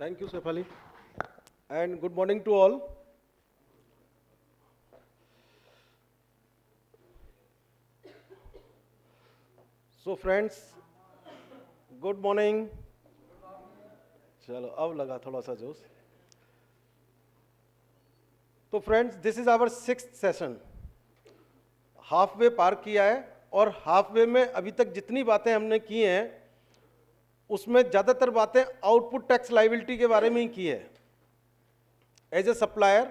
Thank you, Sefali. And good morning to all. So friends, good morning. चलो अब लगा थोड़ा सा जोश. तो friends, this is our 6th session. Half way पार किया है और हाफ वे में अभी तक जितनी बातें हमने की हैं उसमें ज़्यादातर बातें आउटपुट टैक्स लाइबिलिटी के बारे में ही की है. As a supplier,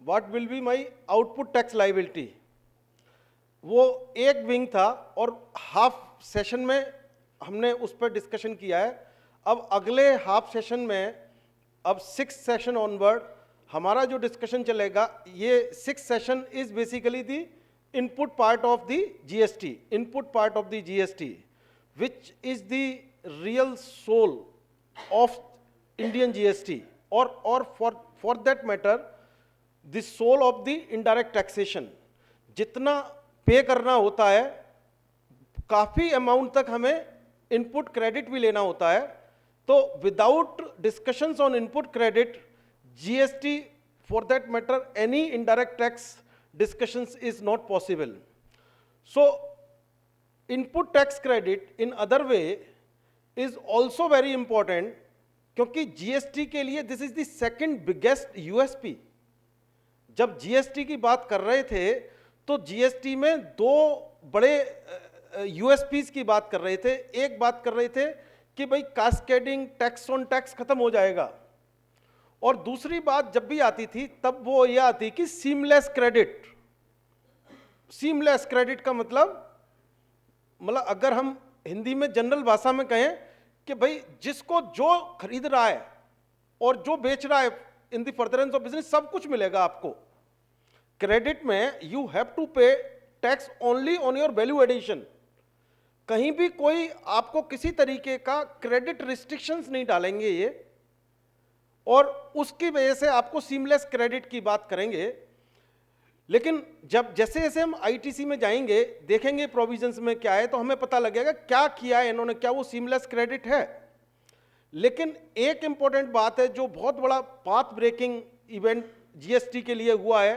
what will be my output tax liability, वो एक विंग था और हाफ सेशन में हमने उस पर डिस्कशन किया है. अब अगले हाफ सेशन में, अब 6th सेशन ऑनवर्ड हमारा जो डिस्कशन चलेगा, ये 6th session is basically the input part of the GST, input part of the GST which is the real soul of Indian GST और for that matter the soul of the indirect taxation. जितना pay करना होता है, काफ़ी amount तक हमें input credit भी लेना होता है. तो without discussions on input credit, GST, for that matter any indirect tax discussions is not possible. So input tax credit in other way is also very important, क्योंकि जीएसटी के लिए this is the second biggest USP. जब GST की बात कर रहे थे तो जीएसटी में दो बड़े यूएसपीज की बात कर रहे थे. एक बात कर रहे थे कि भाई कास्केडिंग टैक्स ऑन टैक्स खत्म हो जाएगा, और दूसरी बात जब भी आती थी तब वो ये आती कि सीमलेस क्रेडिट. सीमलेस क्रेडिट का मतलब अगर हम हिंदी में जनरल भाषा में कहें कि भाई जिसको जो खरीद रहा है और जो बेच रहा है in the furtherance of business सब कुछ मिलेगा आपको. क्रेडिट में you have to pay tax only on your value addition. कहीं भी कोई आपको किसी तरीके का क्रेडिट रिस्ट्रिक्शंस नहीं डालेंगे ये, और उसकी वजह से आपको सीमलेस क्रेडिट की बात करेंगे. लेकिन जब जैसे जैसे हम आईटीसी में जाएंगे, देखेंगे प्रोविजंस में क्या है, तो हमें पता लगेगा क्या किया है इन्होंने, क्या वो सीमलेस क्रेडिट है. लेकिन एक इंपॉर्टेंट बात है जो बहुत बड़ा पाथ ब्रेकिंग इवेंट जीएसटी के लिए हुआ है,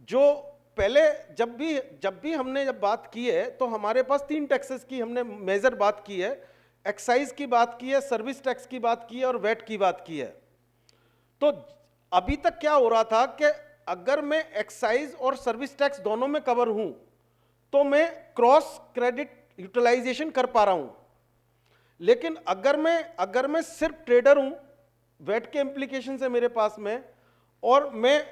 जो पहले जब भी हमने बात की है तो हमारे पास 3 टैक्सेस की हमने मेजर बात की है. एक्साइज की बात की है, सर्विस टैक्स की बात की है और वैट की बात की है. तो अभी तक क्या हो रहा था कि अगर मैं एक्साइज और सर्विस टैक्स दोनों में कवर हूं तो मैं क्रॉस क्रेडिट यूटिलाइजेशन कर पा रहा हूं. लेकिन अगर मैं सिर्फ ट्रेडर हूं, वैट के इंप्लीकेशन है मेरे पास में, और मैं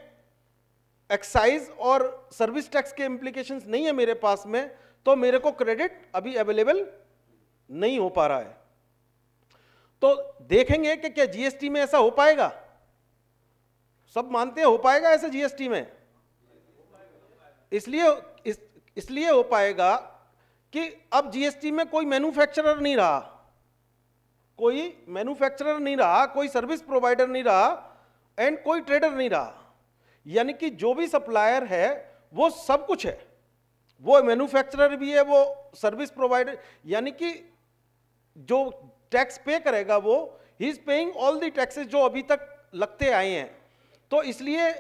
एक्साइज और सर्विस टैक्स के इंप्लीकेशंस नहीं है मेरे पास में, तो मेरे को क्रेडिट अभी अवेलेबल नहीं हो पा रहा है. तो देखेंगे कि क्या जीएसटी में ऐसा हो पाएगा. सब मानते हैं हो पाएगा ऐसे जीएसटी में. इसलिए हो पाएगा कि अब जीएसटी में कोई मैन्युफैक्चरर नहीं रहा, कोई सर्विस प्रोवाइडर नहीं रहा एंड कोई ट्रेडर नहीं रहा. यानी कि जो भी सप्लायर है वो सब कुछ है, वो मैन्युफैक्चरर भी है, वो सर्विस प्रोवाइडर, यानी कि जो टैक्स पे करेगा वो he is paying all the taxes जो अभी तक लगते आए हैं. तो इसलिए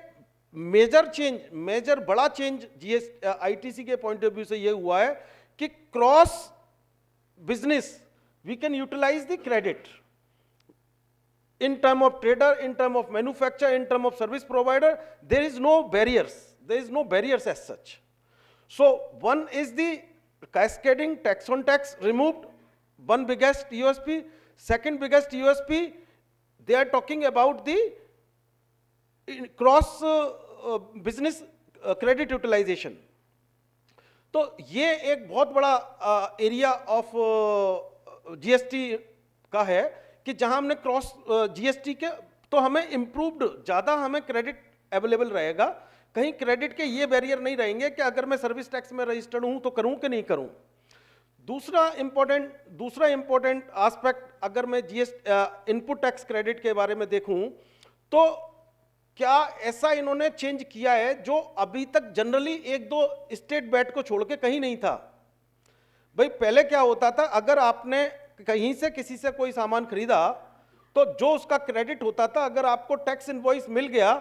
मेजर बड़ा चेंज आईटीसी के पॉइंट ऑफ व्यू से ये हुआ है कि cross business we can utilise the credit in term of trader, in term of manufacturer, in term of service provider. There is no barriers as such. So one is the cascading tax on tax removed, one biggest USP. Second biggest USP, they are talking about the cross business credit utilization. तो ये एक बहुत बड़ा area of GST का है कि जहां हमने क्रॉस जीएसटी के, तो हमें इंप्रूव्ड ज़्यादा हमें क्रेडिट अवेलेबल रहेगा. कहीं क्रेडिट के ये बैरियर नहीं रहेंगे कि अगर मैं सर्विस टैक्स में रजिस्टर्ड हूं तो करूं कि नहीं करूं. दूसरा इंपॉर्टेंट एस्पेक्ट, अगर मैं इनपुट टैक्स क्रेडिट के बारे में देखूं तो क्या ऐसा इन्होंने चेंज किया है जो अभी तक जनरली एक दो स्टेट बैट को छोड़ के कहीं नहीं था. भाई पहले क्या होता था, अगर आपने कहीं से किसी से कोई सामान खरीदा तो जो उसका क्रेडिट होता था, अगर आपको टैक्स इनवॉइस मिल गया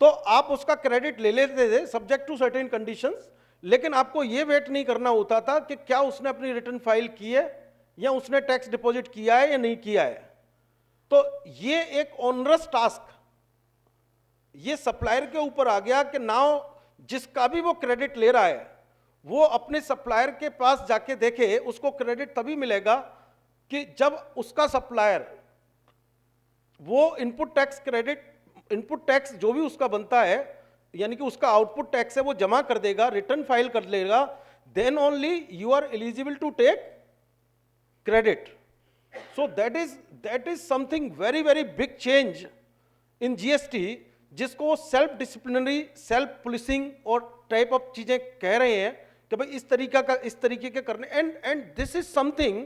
तो आप उसका क्रेडिट ले लेते थे सब्जेक्ट टू सर्टेन कंडीशंस, लेकिन आपको यह वेट नहीं करना होता था कि क्या उसने अपनी रिटर्न फाइल की है या उसने टैक्स डिपॉजिट किया है या नहीं किया है। तो ये एक ऑनरस टास्क ये सप्लायर के ऊपर आ गया कि नाउ जिसका भी वो क्रेडिट ले रहा है वो अपने सप्लायर के पास जाके देखे, उसको क्रेडिट तभी मिलेगा कि जब उसका सप्लायर वो input tax credit, input tax जो भी उसका बनता है यानी कि उसका आउटपुट टैक्स है वो जमा कर देगा, रिटर्न फाइल कर लेगा, then only you are eligible to take credit. So that is something very very big change in GST, जिसको सेल्फ डिसिप्लिनरी, सेल्फ पुलिसिंग और टाइप ऑफ चीजें कह रहे हैं कि भाई इस तरीके के करने, and this is something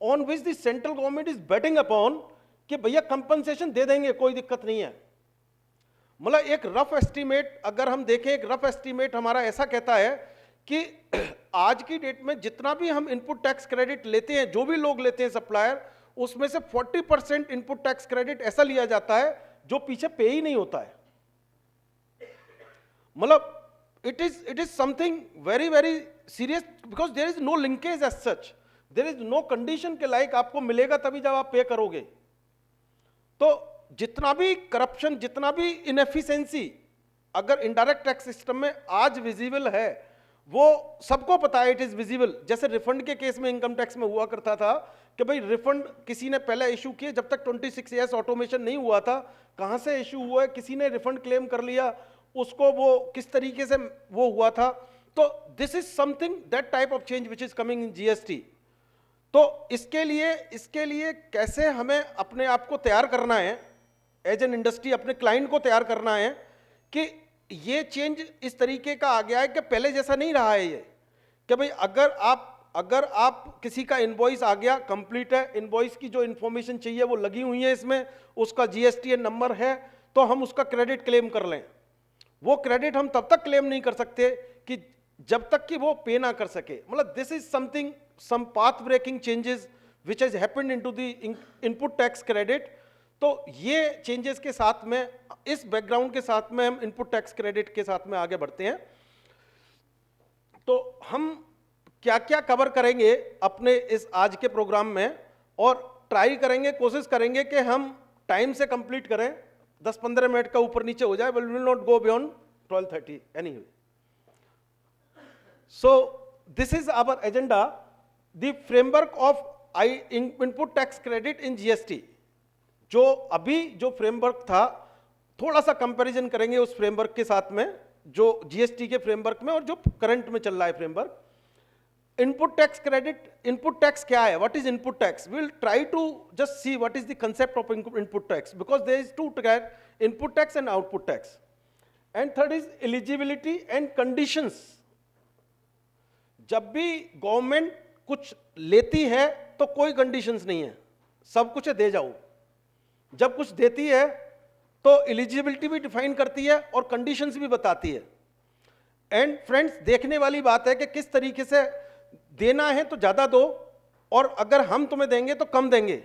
on which the central government is betting upon कि भैया कंपनसेशन दे देंगे, कोई दिक्कत नहीं है। मतलब एक रफ एस्टीमेट अगर हम देखें, एक रफ एस्टीमेट हमारा ऐसा कहता है कि आज की डेट में जितना भी हम इनपुट टैक्स क्रेडिट लेते हैं, जो भी लोग लेते हैं सप्लायर, उसमें से 40% इनपुट टैक्स क्रेडिट ऐसा लिया जाता है जो पीछे पे ही नहीं होता है। मतलब it is something very very serious because there is no linkage as such, there is no condition के लाइक आपको मिलेगा तभी जब आप पे करोगे। तो जितना भी करप्शन, जितना भी इनएफिशिएंसी अगर इनडायरेक्ट टैक्स सिस्टम में आज विजिबल है, वो सबको पता है, इट इज विजिबल। जैसे रिफंड के केस में इनकम टैक्स में हुआ करता था कि भाई रिफंड किसी ने पहले इशू किए, जब तक 26 ईयर्स ऑटोमेशन नहीं हुआ था, कहां से इशू हुआ है, किसी ने रिफंड क्लेम कर लिया, उसको वो किस तरीके से वो हुआ था। तो this is something that type of change which is coming in GST. तो इसके लिए कैसे हमें अपने आप को तैयार करना है, एज एन इंडस्ट्री अपने क्लाइंट को तैयार करना है कि ये चेंज इस तरीके का आ गया है कि पहले जैसा नहीं रहा है ये, कि भाई अगर आप किसी का इनवॉइस आ गया, कंप्लीट है, इनवॉइस की जो इंफॉर्मेशन चाहिए वो लगी हुई है इसमें, उसका जीएसटीएन नंबर है, तो हम उसका क्रेडिट क्लेम कर लें। वो क्रेडिट हम तब तक क्लेम नहीं कर सकते कि जब तक कि वो पे ना कर सके। मतलब this is something, some path breaking changes which has happened into the input tax credit. तो ये चेंजेस के साथ में, इस बैकग्राउंड के साथ में हम इनपुट टैक्स क्रेडिट के साथ में आगे बढ़ते हैं। तो हम क्या क्या कवर करेंगे अपने इस आज के प्रोग्राम में, और ट्राई करेंगे, कोशिश करेंगे कि हम टाइम से कंप्लीट करें, 10-15 मिनट का ऊपर नीचे हो जाए, will not go beyond 12:30 anyway. So this is our agenda, the framework of input tax credit in GST. जो अभी जो फ्रेमवर्क था, थोड़ा सा कंपैरिजन करेंगे उस फ्रेमवर्क के साथ में जो जीएसटी के फ्रेमवर्क में और जो करंट में चल रहा है framework. Input tax credit, input tax क्या है, what is input tax, we will try to just see what is the concept of input tax, because there is two tax, input tax and output tax. And third is eligibility and conditions. जब भी government कुछ लेती है तो कोई conditions नहीं है, सब कुछ दे जाओ। जब कुछ देती है तो एलिजिबिलिटी भी डिफाइन करती है और कंडीशंस भी बताती है। एंड फ्रेंड्स, देखने वाली बात है कि किस तरीके से देना है तो ज्यादा दो, और अगर हम तुम्हें देंगे तो कम देंगे।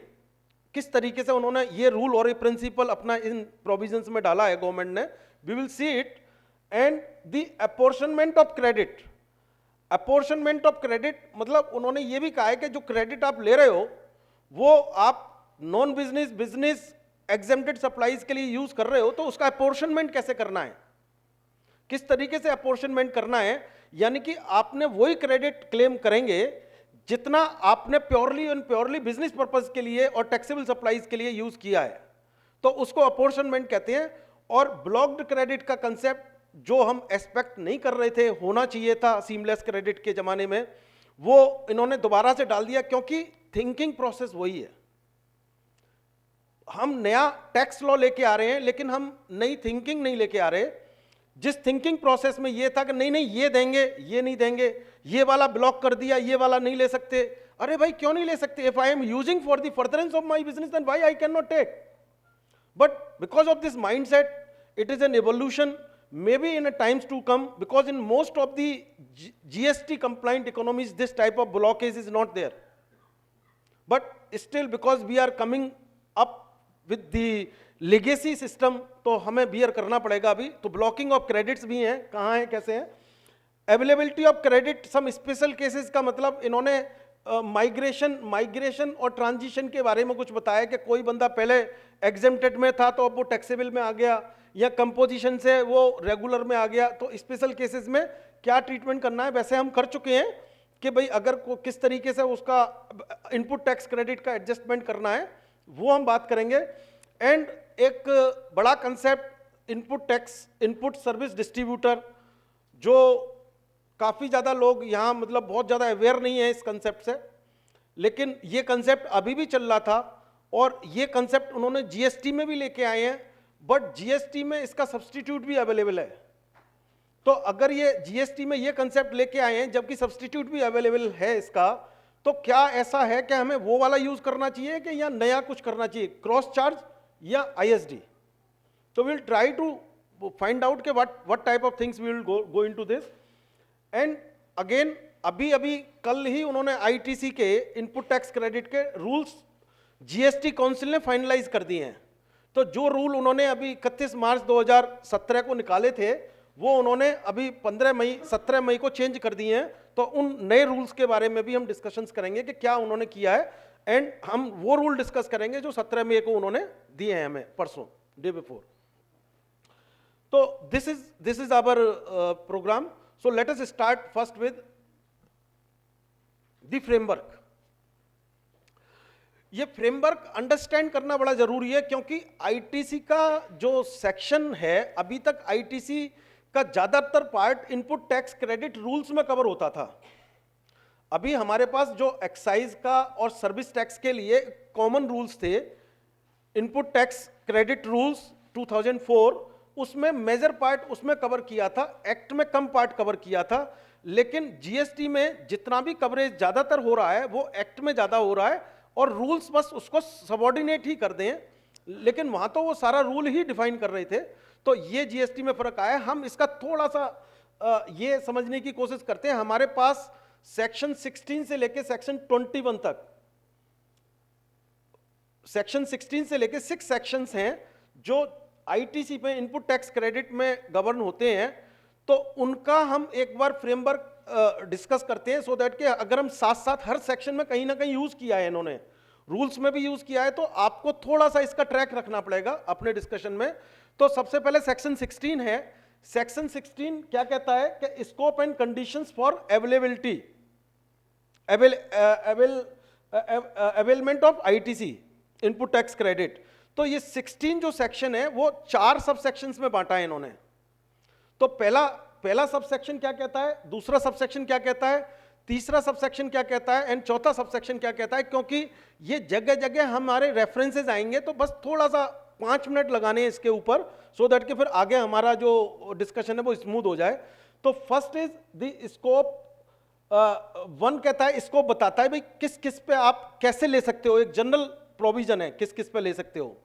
किस तरीके से उन्होंने ये रूल और ये प्रिंसिपल अपना इन प्रोविजंस में डाला है गवर्नमेंट ने, we will see it. And the apportionment of credit, apportionment of credit मतलब उन्होंने ये भी कहा है कि जो क्रेडिट आप ले रहे हो वो आप non business, business exempted supplies के लिए यूज कर रहे हो, तो उसका अपॉर्शनमेंट कैसे करना है, किस तरीके से अपॉर्शनमेंट करना है। यानी कि आपने वही क्रेडिट क्लेम करेंगे जितना आपने purely and purely business purpose के लिए और टैक्सेबल सप्लाईज के लिए यूज किया है, तो उसको अपॉर्शनमेंट कहते हैं। और ब्लॉक्ड क्रेडिट का कंसेप्ट जो हम एक्सपेक्ट नहीं कर रहे थे, होना चाहिए था सीमलेस क्रेडिट के जमाने में, वो इन्होंने दोबारा से डाल दिया, क्योंकि थिंकिंग प्रोसेस वही है। हम नया टैक्स लॉ लेके आ रहे हैं लेकिन हम नई थिंकिंग नहीं लेके आ रहे। जिस थिंकिंग प्रोसेस में ये था कि नहीं नहीं ये देंगे, ये नहीं देंगे, ये वाला ब्लॉक कर दिया, ये वाला नहीं ले सकते। अरे भाई क्यों नहीं ले सकते? If I am using for the furtherance of my business then why I can not take? But because of this mindset, it is an evolution, maybe in a times to come, because in most of the GST compliant economies this type of blockage is not there, but still because we are coming अब with the legacy system तो हमें beer करना पड़ेगा अभी। तो blocking of credits भी हैं, कहाँ हैं, कैसे हैं। Availability of credit some special cases का मतलब इन्होंने माइग्रेशन और ट्रांजिशन के बारे में कुछ बताया कि कोई बंदा पहले एग्जेम्प्टेड में था तो अब वो टैक्सेबल में आ गया, या कंपोजिशन से वो रेगुलर में आ गया। तो स्पेशल केसेस में क्या ट्रीटमेंट करना है, वैसे हम कर चुके हैं कि भाई अगर किस तरीके से उसका इनपुट टैक्स क्रेडिट का एडजस्टमेंट करना है वो हम बात करेंगे। एंड एक बड़ा concept input tax, input service distributor, जो काफ़ी ज़्यादा लोग यहाँ मतलब बहुत ज़्यादा अवेयर नहीं है इस कंसेप्ट से, लेकिन ये कंसेप्ट अभी भी चल रहा था और ये कंसेप्ट उन्होंने जीएसटी में भी लेके आए हैं, बट जीएसटी में इसका सब्सटीट्यूट भी अवेलेबल है। तो अगर ये जीएसटी में ये कंसेप्ट लेके आए हैं जबकि सब्सटीट्यूट भी अवेलेबल है इसका, तो क्या ऐसा है कि हमें वो वाला यूज करना चाहिए कि या नया कुछ करना चाहिए, क्रॉस चार्ज या आईएसडी। तो we will try to find out के what type of things we will go into this. And again अभी कल ही उन्होंने आईटीसी के इनपुट टैक्स क्रेडिट के रूल्स जीएसटी काउंसिल ने फाइनलाइज कर दिए हैं। तो जो रूल उन्होंने अभी 31 मार्च 2017 को निकाले थे वो उन्होंने अभी 17 मई को चेंज कर दिए हैं। तो उन नए रूल्स के बारे में भी हम डिस्कशंस करेंगे कि क्या उन्होंने किया है, एंड हम वो रूल डिस्कस करेंगे जो 17 मई को उन्होंने दिए हैं हमें, परसों, डे बिफोर। तो this is our program. So let us start first with the framework. ये फ्रेमवर्क अंडरस्टैंड करना बड़ा जरूरी है क्योंकि आईटीसी का जो सेक्शन है, अभी तक आईटीसी का ज्यादातर part input tax credit rules में कवर होता था। अभी हमारे पास जो एक्साइज का और सर्विस टैक्स के लिए कॉमन रूल्स थे, इनपुट टैक्स क्रेडिट रूल्स 2004, उसमें मेजर पार्ट उसमें कवर किया था, एक्ट में कम पार्ट कवर किया था। लेकिन जीएसटी में जितना भी कवरेज ज्यादातर हो रहा है वो एक्ट में ज्यादा हो रहा है और रूल्स बस उसको सबऑर्डिनेट ही कर दें, लेकिन वहां तो वो सारा रूल ही डिफाइन कर रहे थे। तो ये जीएसटी में फर्क आया। हम इसका थोड़ा सा ये समझने की कोशिश करते हैं। हमारे पास सेक्शन 16 से लेके सेक्शन 21 तक, सेक्शन 16 से लेके 6 सेक्शंस हैं जो आईटीसी पे इनपुट टैक्स क्रेडिट में गवर्न होते हैं। तो उनका हम एक बार फ्रेमवर्क डिस्कस करते हैं, सो दैट कि अगर हम साथ साथ हर सेक्शन में कहीं ना कहीं यूज किया है, इन्होंने रूल्स में भी यूज किया है, तो आपको थोड़ा सा इसका ट्रैक रखना पड़ेगा अपने डिस्कशन में। तो सबसे पहले सेक्शन 16 है। सेक्शन 16 क्या कहता है कि scope and conditions for availability, availment of ITC input tax credit. तो ये 16 जो सेक्शन है वो 4 सब सेक्शंस में बांटा है इन्होंने। तो पहला सब सेक्शन क्या कहता है, दूसरा सब सेक्शन क्या कहता है, तीसरा सब सेक्शन क्या कहता है, एंड चौथा सब सेक्शन क्या कहता है। क्योंकि ये जगह जगह हमारे रेफरेंसेस आएंगे, तो बस थोड़ा सा 5 मिनट लगाने हैं इसके ऊपर, सो दैट कि फिर आगे हमारा जो डिस्कशन है वो स्मूथ हो जाए। तो फर्स्ट इज द स्कोप। 1 कहता है, स्कोप बताता है भाई किस किस पे आप कैसे ले सकते हो, एक जनरल प्रोविजन है किस किस पे ले सकते हो।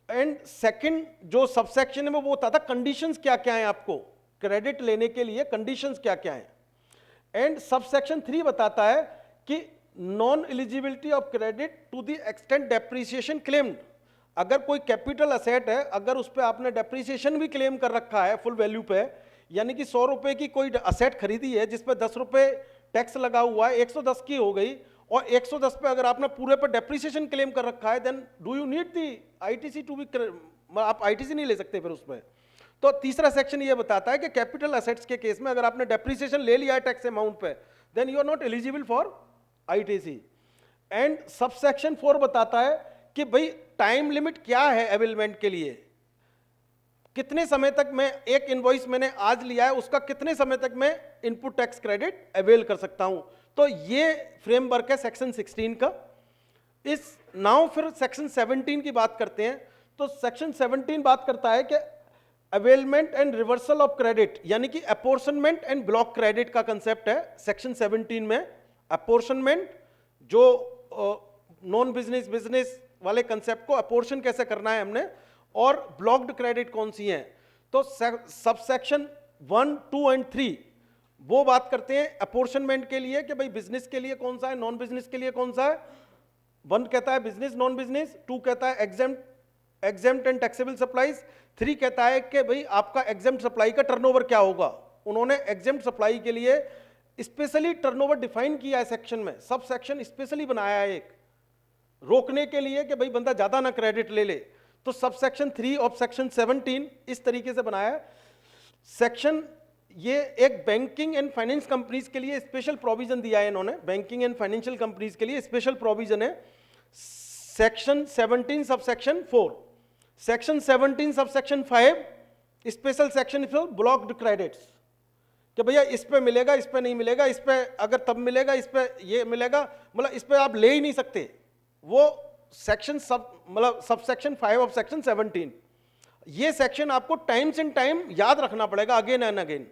एंड सेकंड जो सबसेक्शन है वो बताता है कंडीशंस क्या क्या हैं, आपको क्रेडिट लेने के लिए कंडीशंस क्या क्या हैं। एंड सबसेक्शन 3 बताता है कि non eligibility of credit to the extent depreciation claimed. अगर कोई कैपिटल असेट है, अगर उस पर आपने डेप्रिसिएशन भी क्लेम कर रखा है फुल वैल्यू पे, यानी कि 100 रुपए की कोई असेट खरीदी है जिस पे 10 रुपए टैक्स लगा हुआ है, 110 की हो गई, और 110 पे अगर आपने पूरे पर डेप्रिसिएशन क्लेम कर रखा है, then do you need the ITC to be, आप आईटीसी नहीं ले सकते फिर उसमें। तो तीसरा सेक्शन ये बताता है कि कैपिटल असेट्स के केस में अगर आपने डेप्रिसिएशन ले लिया है टैक्स अमाउंट पे, then you are not eligible for ITC. And sub section 4 बताता है कि भाई टाइम लिमिट क्या है अवेलमेंट के लिए, कितने समय तक मैं एक इनवॉइस मैंने आज लिया है उसका कितने समय तक मैं इनपुट टैक्स क्रेडिट अवेल कर सकता हूं। तो ये फ्रेमवर्क है सेक्शन 16 का। इस नाउ फिर सेक्शन 17 की बात करते हैं। तो सेक्शन 17 बात करता है कि availment and reversal of credit, यानी कि अपोर्शनमेंट एंड ब्लॉक क्रेडिट का कंसेप्ट है सेक्शन 17 में। अपोर्शनमेंट जो नॉन बिजनेस बिजनेस वाले कंसेप्ट को अपोर्शन कैसे करना है हमने, और ब्लॉक्ड क्रेडिट कौन सी हैं। तो सब सेक्शन 1, 2 एंड 3 वो बात करते हैं अपोर्शनमेंट के लिए कि भाई बिजनेस के लिए कौन सा है, नॉन बिजनेस के लिए कौन सा है, 1 कहता है बिजनेस नॉन बिजनेस, 2 कहता है एग्जेम्प्ट एंड टैक्सेबल सप्लाईज, 3 कहता है कि भाई आपका एग्जेम्प्ट सप्लाई का टर्नओवर क्या होगा। उन्होंने एग्जेम्प्ट सप्लाई के लिए स्पेशली टर्नओवर डिफाइन किया है सेक्शन में, सब सेक्शन स्पेशली बनाया है एक रोकने के लिए कि भाई बंदा ज्यादा ना क्रेडिट ले ले। तो सब सेक्शन 3 ऑफ सेक्शन 17 इस तरीके से बनाया है। सेक्शन ये एक बैंकिंग एंड फाइनेंस कंपनीज के लिए स्पेशल प्रोविजन दिया है इन्होंने, बैंकिंग एंड फाइनेंशियल कंपनीज के लिए स्पेशल प्रोविजन है सेक्शन 17 सब section 4। Section 17 sub section 5 special section for blocked credits, कि भैया इस पे मिलेगा, इस पे नहीं मिलेगा, इस पे अगर तब मिलेगा, इस पे ये मिलेगा, मतलब इस पे आप ले ही नहीं सकते। वो सेक्शन सब मतलब सब सेक्शन 5 ऑफ सेक्शन 17, ये सेक्शन आपको टाइम्स एंड टाइम याद रखना पड़ेगा अगेन एंड अगेन,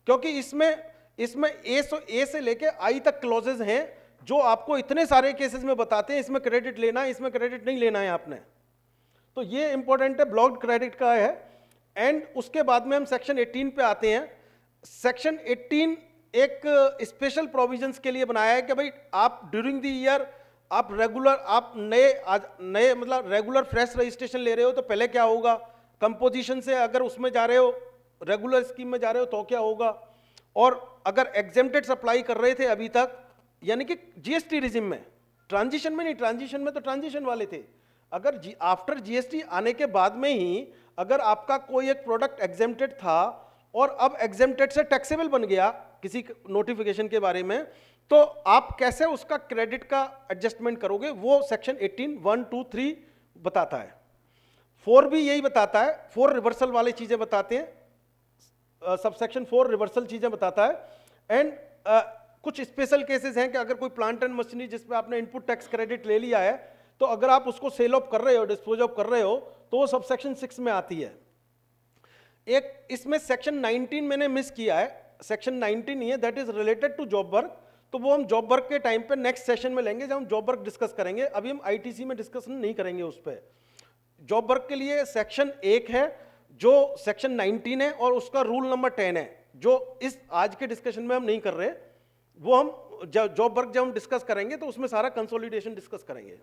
क्योंकि इसमें ए से लेके आई तक क्लॉजेज हैं जो आपको इतने सारे केसेस में बताते हैं इसमें क्रेडिट लेना है, इसमें क्रेडिट नहीं लेना है आपने। तो ये इंपॉर्टेंट है, ब्लॉक्ड क्रेडिट का है। एंड उसके बाद में हम सेक्शन 18 पे आते हैं। सेक्शन 18 एक स्पेशल प्रोविजंस के लिए बनाया है कि भाई आप ड्यूरिंग द ईयर आप रेगुलर, आप नए मतलब रेगुलर फ्रेश रजिस्ट्रेशन ले रहे हो तो पहले क्या होगा, कंपोजिशन से अगर उसमें जा रहे हो, रेगुलर स्कीम में जा रहे हो तो क्या होगा, और अगर एग्जेम्प्टेड सप्लाई कर रहे थे अभी तक यानी कि जीएसटी रिजिम में, ट्रांजिशन में नहीं, ट्रांजिशन में तो ट्रांजिशन वाले थे, अगर आफ्टर जीएसटी आने के बाद में ही अगर आपका कोई एक प्रोडक्ट एग्जेम्प्टेड था और अब एग्जेम्प्टेड से टैक्सेबल बन गया किसी नोटिफिकेशन के बारे में, तो आप कैसे उसका क्रेडिट का एडजस्टमेंट करोगे, वो सेक्शन 18 1 2 3 बताता है। 4 भी यही बताता है, 4 रिवर्सल वाली चीजें बताते हैं, सब सेक्शन 4 रिवर्सल चीजें बताता है। एंड कुछ स्पेशल केसेस हैं कि अगर कोई प्लांट एंड मशीनरी जिस पे आपने इनपुट टैक्स क्रेडिट ले लिया है, तो अगर आप उसको सेल ऑफ कर रहे हो, डिस्पोज ऑफ कर रहे हो, तो वो सब सेक्शन 6 में आती है। एक इसमें सेक्शन 19 मैंने मिस किया है, सेक्शन 19 ही है, that is related to job work. तो वो हम जॉब वर्क के टाइम पे नेक्स्ट सेशन में लेंगे जब हम जॉब वर्क डिस्कस करेंगे, अभी हम आईटीसी में डिस्कशन नहीं करेंगे उस पर। जॉब वर्क के लिए सेक्शन 1 है जो सेक्शन 19 है और उसका रूल नंबर 10 है, जो इस आज के डिस्कशन में हम नहीं कर रहे, वो हम जॉब वर्क जब हम डिस्कस करेंगे तो उसमें सारा कंसोलिडेशन डिस्कस करेंगे।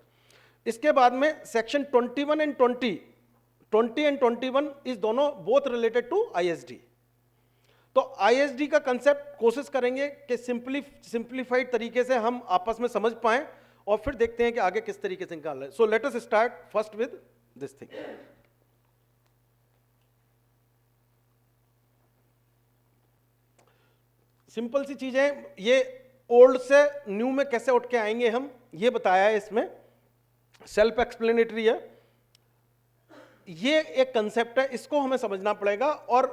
इसके बाद में सेक्शन 21 एंड 20 एंड 21 इस दोनों बोथ रिलेटेड टू आईएसडी। तो आईएसडी का कंसेप्ट कोशिश करेंगे कि सिंप्लीफाइड तरीके से हम आपस में समझ पाएं और फिर देखते हैं कि आगे किस तरीके से निकाल रहे हैं। So let us start first with this thing. Simple सी चीजें, ये ओल्ड से न्यू में कैसे उठ के आएंगे हम, ये बताया है इसमें, सेल्फ एक्सप्लेनेटरी है। ये एक कंसेप्ट है, इसको हमें समझना पड़ेगा और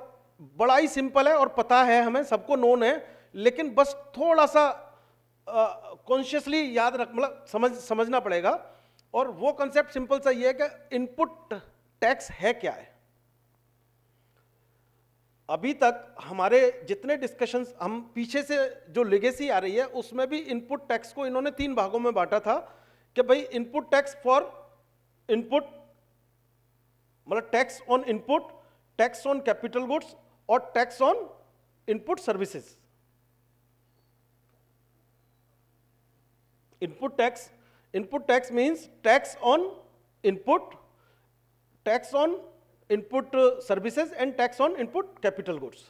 बड़ा ही सिंपल है और पता है हमें, सबको नोन है, लेकिन बस थोड़ा सा कॉन्शियसली याद रख मतलब समझना पड़ेगा। और वो कंसेप्ट सिंपल सा ये है कि इनपुट टैक्स है क्या है। अभी तक हमारे जितने डिस्कशंस हम पीछे से जो लेगेसी आ रही है उसमें भी इनपुट टैक्स को इन्होंने 3 भागों में बांटा था कि भाई इनपुट टैक्स फॉर इनपुट मतलब tax on input, tax on capital goods और tax on input services. Input tax means tax on input, tax on input services and tax on input capital goods.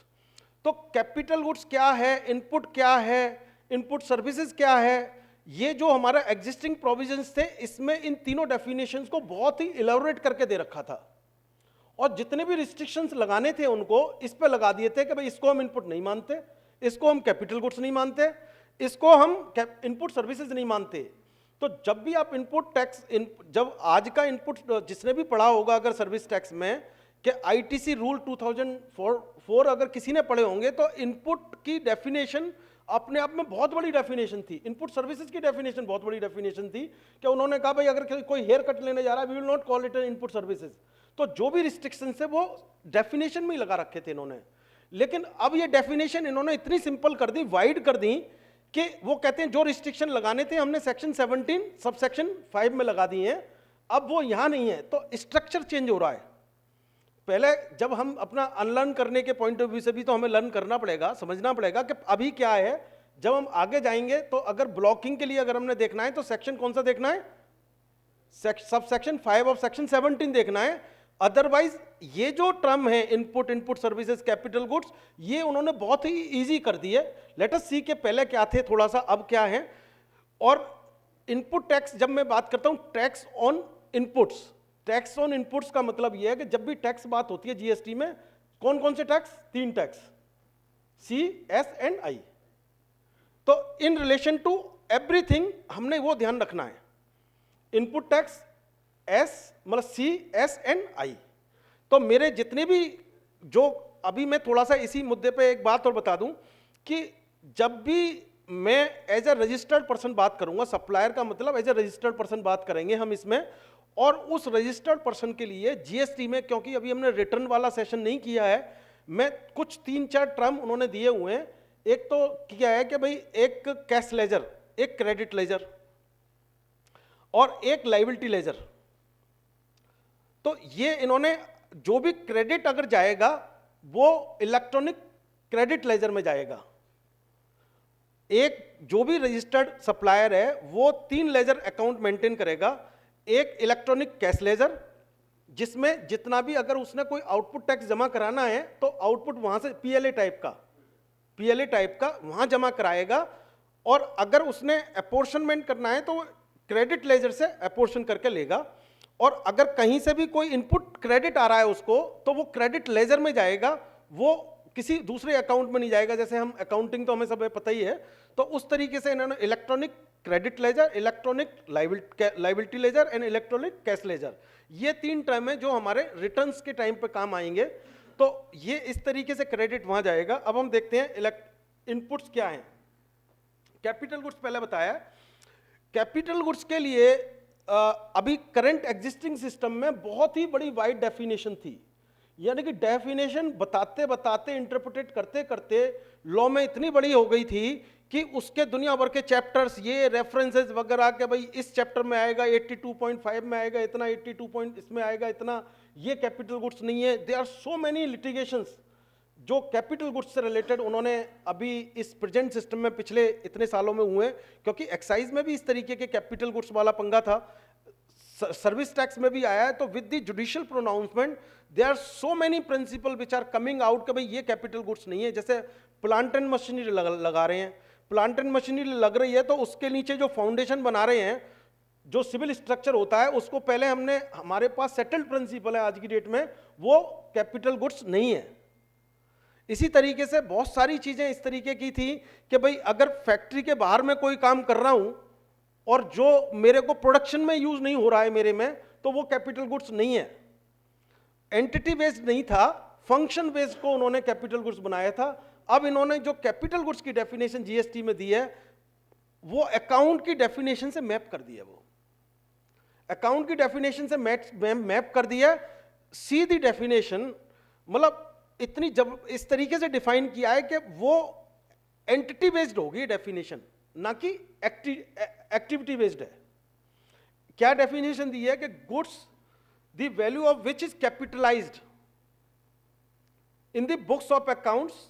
तो capital goods क्या है, input क्या है, input services क्या है, ये जो हमारा एग्जिस्टिंग प्रोविजंस थे इसमें इन तीनों डेफिनेशंस को बहुत ही इलैबोरेट करके दे रखा था और जितने भी रिस्ट्रिक्शंस लगाने थे उनको इस पे लगा दिए थे कि भाई इसको हम इनपुट नहीं मानते, इसको हम कैपिटल गुड्स नहीं मानते, इसको हम इनपुट सर्विसेज नहीं मानते। तो जब भी आप इनपुट टैक्स जब आज का इनपुट जिसने भी पढ़ा होगा अगर सर्विस टैक्स में कि आईटीसी रूल 2004 अगर किसी ने पढ़े होंगे तो इनपुट की डेफिनेशन अपने आप में बहुत बड़ी डेफिनेशन थी, इनपुट सर्विसेज की डेफिनेशन बहुत बड़ी डेफिनेशन थी कि उन्होंने कहा भाई अगर कोई हेयर कट लेने जा रहा है we will not call it an input services. तो जो भी रिस्ट्रिक्शन है वो डेफिनेशन में ही लगा रखे थे इन्होंने, लेकिन अब ये डेफिनेशन इन्होंने इतनी सिंपल कर दी, वाइड कर दी कि वो कहते हैं जो रिस्ट्रिक्शन लगाने थे हमने सेक्शन 17 सब सेक्शन 5 में लगा दिए हैं, अब वो यहां नहीं है। तो स्ट्रक्चर चेंज हो रहा है। पहले जब हम अपना अनलर्न करने के पॉइंट ऑफ व्यू से भी तो हमें लर्न करना पड़ेगा, समझना पड़ेगा कि अभी क्या है। जब हम आगे जाएंगे तो अगर ब्लॉकिंग के लिए अगर हमने देखना है तो सेक्शन कौन सा देखना है, सब सेक्शन 5 ऑफ सेक्शन 17 देखना है। अदरवाइज ये जो टर्म है इनपुट सर्विसेज कैपिटल गुड्स, ये उन्होंने बहुत ही इजी कर दी है। लेट अस सी के पहले क्या थे, थोड़ा सा अब क्या है। और इनपुट टैक्स, जब मैं बात करता हूं tax on inputs, tax on inputs का मतलब यह है कि जब भी टैक्स बात होती है जीएसटी में, कौन कौन से tax? 3 tax, C, S and I. तो इन रिलेशन टू एवरीथिंग हमने वो ध्यान रखना है, इनपुट टैक्स एस मतलब सी, एस एंड आई। तो मेरे जितने भी जो, अभी मैं थोड़ा सा इसी मुद्दे पे एक बात और बता दूं कि जब भी मैं एज ए रजिस्टर्ड पर्सन बात करूंगा, सप्लायर का मतलब एज ए रजिस्टर्ड पर्सन बात करेंगे हम इसमें, और उस रजिस्टर्ड पर्सन के लिए जीएसटी में, क्योंकि अभी हमने रिटर्न वाला सेशन नहीं किया है, मैं कुछ 3-4 टर्म उन्होंने दिए हुए हैं। एक तो क्या है कि भाई एक कैश लेजर, एक क्रेडिट लेजर और एक लायबिलिटी लेजर। तो ये इन्होंने जो भी क्रेडिट अगर जाएगा वो इलेक्ट्रॉनिक क्रेडिट लेजर में जाएगा। एक जो भी रजिस्टर्ड सप्लायर है वो 3 लेजर अकाउंट मेंटेन करेगा। एक इलेक्ट्रॉनिक कैश लेजर, जिसमें जितना भी अगर उसने कोई आउटपुट टैक्स जमा कराना है तो आउटपुट वहां से पीएलए टाइप का वहां जमा कराएगा, और अगर उसने अपोर्शनमेंट करना है तो क्रेडिट लेजर से अपोर्शन करके लेगा। और अगर कहीं से भी कोई इनपुट क्रेडिट आ रहा है उसको, तो वो क्रेडिट लेजर में जाएगा, वो किसी दूसरे अकाउंट में नहीं जाएगा। जैसे हम अकाउंटिंग तो हमें सब पता ही है, तो उस तरीके से इन्होंने electronic credit ledger, electronic liability ledger and electronic cash ledger, ये 3 टर्म है जो हमारे रिटर्न्स के टाइम पे काम आएंगे। तो ये इस तरीके से क्रेडिट वहां जाएगा। अब हम देखते हैं इनपुट्स क्या हैं। कैपिटल गुड्स पहले बताया। कैपिटल गुड्स के लिए अभी करंट एग्जिस्टिंग सिस्टम में बहुत ही बड़ी वाइड डेफिनेशन थी, यानी कि डेफिनेशन बताते बताते, इंटरप्रेट करते करते लॉ में इतनी बड़ी हो गई थी कि उसके दुनिया भर के चैप्टर्स, ये रेफरेंसेस वगैरह के भाई इस चैप्टर में आएगा 82.5 में आएगा इतना, 82 पॉइंट इसमें आएगा इतना, ये कैपिटल गुड्स नहीं है। They are so many litigations जो कैपिटल गुड्स से रिलेटेड उन्होंने अभी इस प्रेजेंट सिस्टम में पिछले इतने सालों में हुए, क्योंकि एक्साइज में भी इस तरीके के कैपिटल गुड्स वाला पंगा था, सर्विस टैक्स में भी आया है। तो with the judicial pronouncement there are so many principal which are coming out कि भाई ये कैपिटल गुड्स नहीं है। जैसे प्लांट एंड मशीनरी लगा रहे हैं, प्लांट एंड मशीनरी लग रही है तो उसके नीचे जो फाउंडेशन बना रहे हैं, जो सिविल स्ट्रक्चर होता है, उसको पहले हमने, हमारे पास सेटल्ड प्रिंसिपल है आज की डेट में, वो कैपिटल गुड्स नहीं है। इसी तरीके से बहुत सारी चीजें इस तरीके की थी कि भाई अगर फैक्ट्री के बाहर में कोई काम कर रहा हूं और जो मेरे को प्रोडक्शन में यूज नहीं हो रहा है मेरे में, तो वो कैपिटल गुड्स नहीं है। एंटिटी बेस्ड नहीं था, फंक्शन बेस्ड को उन्होंने कैपिटल गुड्स बनाया था। अब इन्होंने जो कैपिटल गुड्स की डेफिनेशन जीएसटी में दी है, वो अकाउंट की डेफिनेशन से मैप कर दी है। वो अकाउंट की डेफिनेशन से मैप कर दी है। सीधी डेफिनेशन मतलब इतनी जब इस तरीके से डिफाइन किया है कि वो एंटिटी बेस्ड होगी डेफिनेशन, ना कि एक्टिविटी बेस्ड है। क्या डेफिनेशन दी है कि goods the value of which is capitalised in the books of accounts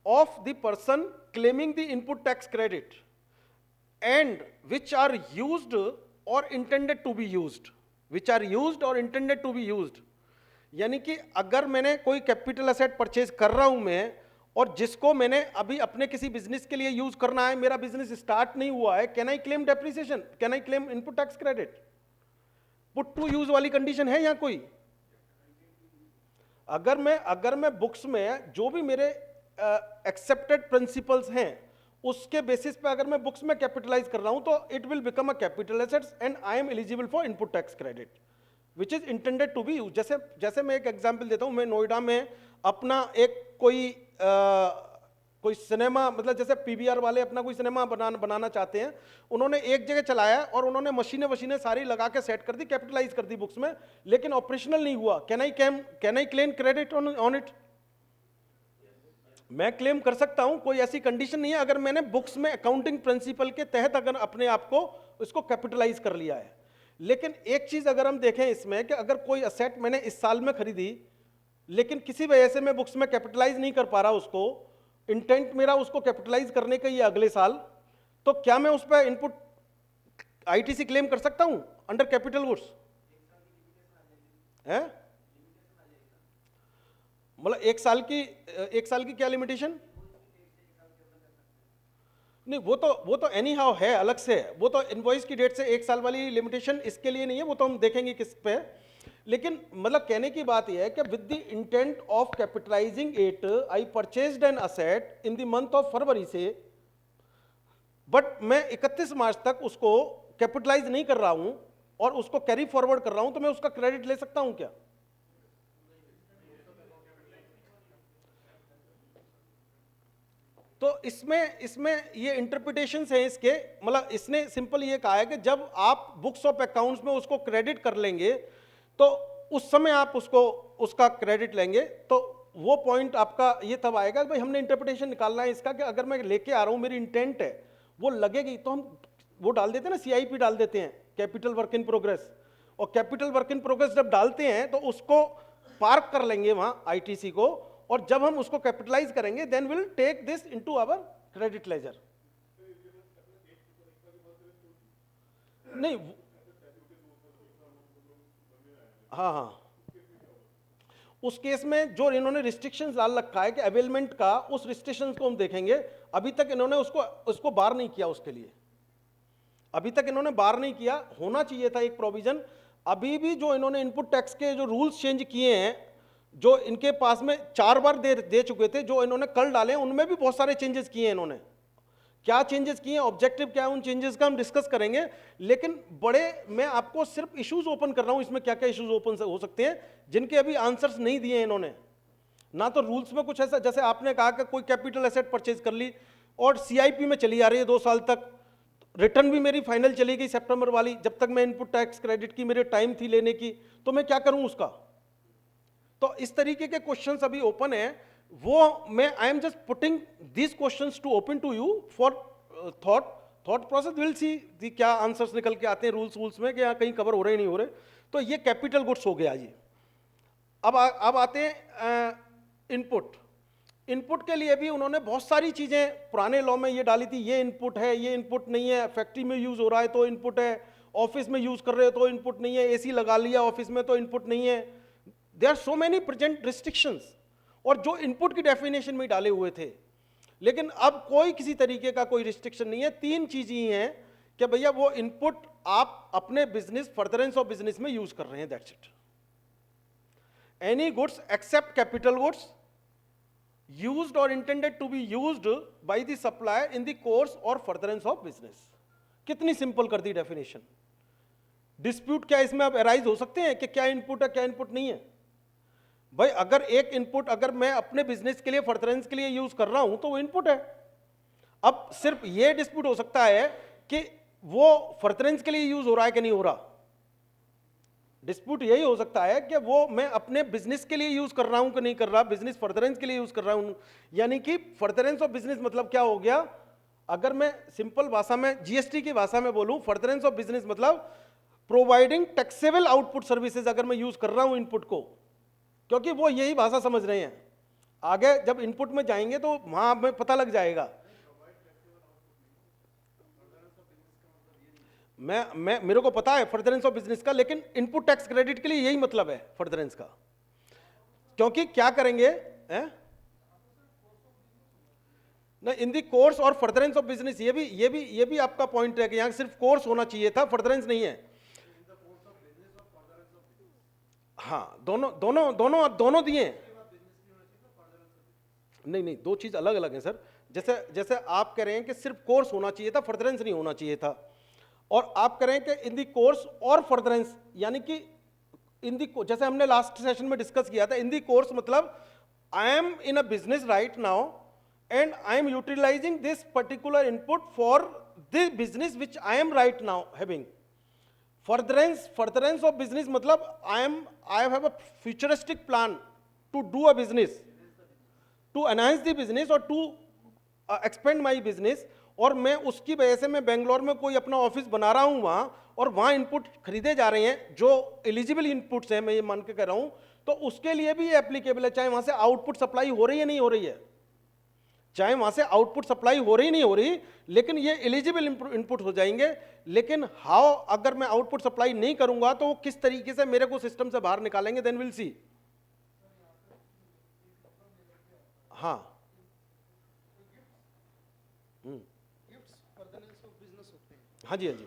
of the person claiming the input tax credit and which are used or intended to be used, which are used or intended to be used। यानी कि अगर मैंने कोई capital asset purchase कर रहा हूं मैं, और जिसको मैंने अभी अपने किसी बिजनेस के लिए यूज करना है, मेरा बिजनेस स्टार्ट नहीं हुआ है, can I claim depreciation, can I claim input tax credit? Put to use वाली कंडीशन है या कोई? अगर मैं बुक्स में जो भी मेरे एक्सेप्टेड प्रिंसिपल्स हैं उसके बेसिस पे अगर मैं बुक्स में कैपिटलाइज कर रहा हूं, तो it will become a capital assets and I am eligible for input tax credit which is intended to be use. जैसे मैं एक एग्जांपल देता हूं, मैं नोएडा में अपना एक कोई सिनेमा, मतलब जैसे पीवीआर वाले अपना कोई सिनेमा बनाना चाहते हैं, उन्होंने एक जगह चलाया और उन्होंने मशीनें सारी लगा के सेट कर दी, कैपिटलाइज कर दी बुक्स में, लेकिन ऑपरेशनल नहीं हुआ। Can I claim credit on it? मैं क्लेम कर सकता हूं, कोई ऐसी कंडीशन नहीं है अगर मैंने बुक्स में अकाउंटिंग प्रिंसिपल के तहत अगर अपने आप को इसको कैपिटलाइज कर लिया है। लेकिन एक चीज अगर हम देखें इसमें कि अगर कोई असेट मैंने इस साल में खरीदी, लेकिन किसी वजह से मैं बुक्स में कैपिटलाइज नहीं कर पा रहा उसको, इंटेंट मेरा उसको कैपिटलाइज करने का ये अगले साल, तो क्या मैं उस पर इनपुट आईटीसी क्लेम कर सकता हूं अंडर कैपिटल गुड्स है? मतलब एक साल की क्या लिमिटेशन? नहीं, वो तो एनी हाउ है, अलग से है। वो तो इनवॉइस की डेट से एक साल वाली लिमिटेशन इसके लिए नहीं है, वो तो हम देखेंगे किस पे। लेकिन मतलब कहने की बात यह है कि with the intent of capitalising it I purchased an asset in the month of February से, बट मैं 31 मार्च तक उसको कैपिटलाइज नहीं कर रहा हूं और उसको कैरी फॉरवर्ड कर रहा हूं, तो मैं उसका क्रेडिट ले सकता हूं क्या? तो इसमें ये इंटरप्रिटेशंस हैं इसके। मतलब इसने सिंपल ये कहा है कि जब आप बुक्स ऑफ अकाउंट्स में उसको क्रेडिट कर लेंगे तो उस समय आप उसका क्रेडिट लेंगे। तो वो पॉइंट आपका ये तब आएगा कि भाई हमने इंटरप्रिटेशन निकालना है इसका कि अगर मैं लेके आ रहा हूं, मेरी इंटेंट है वो लगेगी, तो हम वो डाल देते हैं ना, सीआईपी डाल देते हैं, कैपिटल वर्क इन प्रोग्रेस। और कैपिटल वर्क इन प्रोग्रेस जब डालते हैं तो उसको पार्क कर लेंगे वहां आईटीसी को, और जब हम उसको कैपिटलाइज करेंगे then will take this into our credit ledger. नहीं, हाँ हाँ, उस केस में जो इन्होंने रिस्ट्रिक्शंस डाल रखा है कि अवेलमेंट का, उस रिस्ट्रिक्शंस को हम देखेंगे। अभी तक इन्होंने उसको बार नहीं किया, उसके लिए अभी तक इन्होंने बार नहीं किया। होना चाहिए था एक प्रोविजन। अभी भी जो इन्होंने इनपुट टैक्स के जो रूल्स चेंज किए हैं, जो इनके पास में 4 बार दे चुके थे, जो इन्होंने कल डाले, उनमें भी बहुत सारे चेंजेस किए हैं इन्होंने। क्या चेंजेस किए हैं, ऑब्जेक्टिव क्या है, उन चेंजेस का हम डिस्कस करेंगे। लेकिन मैं आपको सिर्फ इश्यूज ओपन कर रहा हूं, इसमें क्या क्या इश्यूज ओपन हो सकते हैं जिनके अभी आंसर्स नहीं दिए हैं इन्होंने। ना तो रूल्स में कुछ ऐसा, जैसे आपने कहा कि कोई कैपिटल एसेट परचेज कर ली और सीआईपी में चली आ रही है 2 साल तक, रिटर्न भी मेरी फाइनल चली गई सितंबर वाली, जब तक मैं इनपुट टैक्स क्रेडिट की मेरे टाइम थी लेने की, तो मैं क्या करूं उसका? तो इस तरीके के क्वेश्चंस अभी ओपन है। वो I am just putting these questions to open to you for thought process. Will see क्या आंसर्स निकल के आते हैं रूल्स में, कि यहाँ कहीं कवर हो रहे नहीं हो रहे। तो ये कैपिटल गुड्स हो गया जी। अब आते हैं इनपुट के लिए भी उन्होंने बहुत सारी चीजें पुराने लॉ में ये डाली थी, ये इनपुट है, ये इनपुट नहीं है, फैक्ट्री में यूज हो रहा है तो इनपुट है, ऑफिस में यूज कर रहे हो तो इनपुट नहीं है, एसी लगा लिया ऑफिस में तो इनपुट नहीं है। There are so many present restrictions, और जो इनपुट की डेफिनेशन में डाले हुए थे। लेकिन अब कोई किसी तरीके का कोई रिस्ट्रिक्शन नहीं है। 3 चीजें ही हैं कि भैया वो इनपुट आप अपने बिजनेस, फर्दरेंस ऑफ बिजनेस में यूज कर रहे हैं, that's it. Any goods except capital goods used or intended to be used by the supplier in the course or furtherance of business। कितनी सिंपल कर दी डेफिनेशन। डिस्प्यूट क्या इसमें अब arise हो सकते हैं कि क्या इनपुट है क्या इनपुट नहीं है? भाई अगर एक इनपुट अगर मैं अपने बिजनेस के लिए, फर्दरेंस के लिए यूज कर रहा हूं तो वो इनपुट है। अब सिर्फ ये डिस्प्यूट हो सकता है कि वो फर्दरेंस के लिए यूज हो रहा है कि नहीं हो रहा। डिस्प्यूट यही हो सकता है कि वो मैं अपने बिजनेस के लिए यूज कर रहा हूं कि नहीं कर रहा, बिजनेस फर्दरेंस के लिए यूज कर रहा हूं। यानी कि फर्दरेंस ऑफ बिजनेस मतलब क्या हो गया? अगर मैं सिंपल भाषा में, जीएसटी की भाषा में बोलूं, फर्दरेंस ऑफ बिजनेस मतलब प्रोवाइडिंग टैक्सेबल आउटपुट सर्विसेज अगर मैं यूज कर रहा हूं इनपुट को, क्योंकि वो यही भाषा समझ रहे हैं। आगे जब इनपुट में जाएंगे तो वहां हमें पता लग जाएगा। मेरे को पता है फर्दरेंस ऑफ बिजनेस का, लेकिन इनपुट टैक्स क्रेडिट के लिए यही मतलब है फर्दरेंस का। क्योंकि क्या करेंगे ना, इन दी कोर्स और फर्दरेंस ऑफ बिजनेस, ये भी आपका पॉइंट है कि यहां सिर्फ कोर्स होना चाहिए था, फर्दरेंस नहीं है। हाँ, दोनों दिए। नहीं, 2 चीज अलग अलग है सर। जैसे आप कह रहे हैं कि सिर्फ कोर्स होना चाहिए था, फर्दरेंस नहीं होना चाहिए था। और आप करें कि इन दी कोर्स और फर्दरेंस, यानी कि जैसे हमने लास्ट सेशन में डिस्कस किया था, इन दी कोर्स मतलब I am in a business right now and I am utilising this particular input for the business which I am right now having. Furtherance of business मतलब I have a futuristic plan to do a business, to enhance the business और to expand my business. और मैं उसकी वजह से मैं बेंगलोर में कोई अपना ऑफिस बना रहा हूं वहां, और वहां इनपुट खरीदे जा रहे हैं जो एलिजिबल इनपुट्स हैं, मैं ये मान के कह रहा हूं, तो उसके लिए भी ये एप्लीकेबल है, चाहे वहां से आउटपुट सप्लाई हो रही है नहीं हो रही है। चाहे वहां से आउटपुट सप्लाई हो रही नहीं हो रही, लेकिन ये एलिजिबल इनपुट हो जाएंगे। लेकिन हाउ, अगर मैं आउटपुट सप्लाई नहीं करूंगा तो वो किस तरीके से मेरे को सिस्टम से बाहर निकालेंगे, देन विल सी। हाँ, हाँ जी, हाँ जी,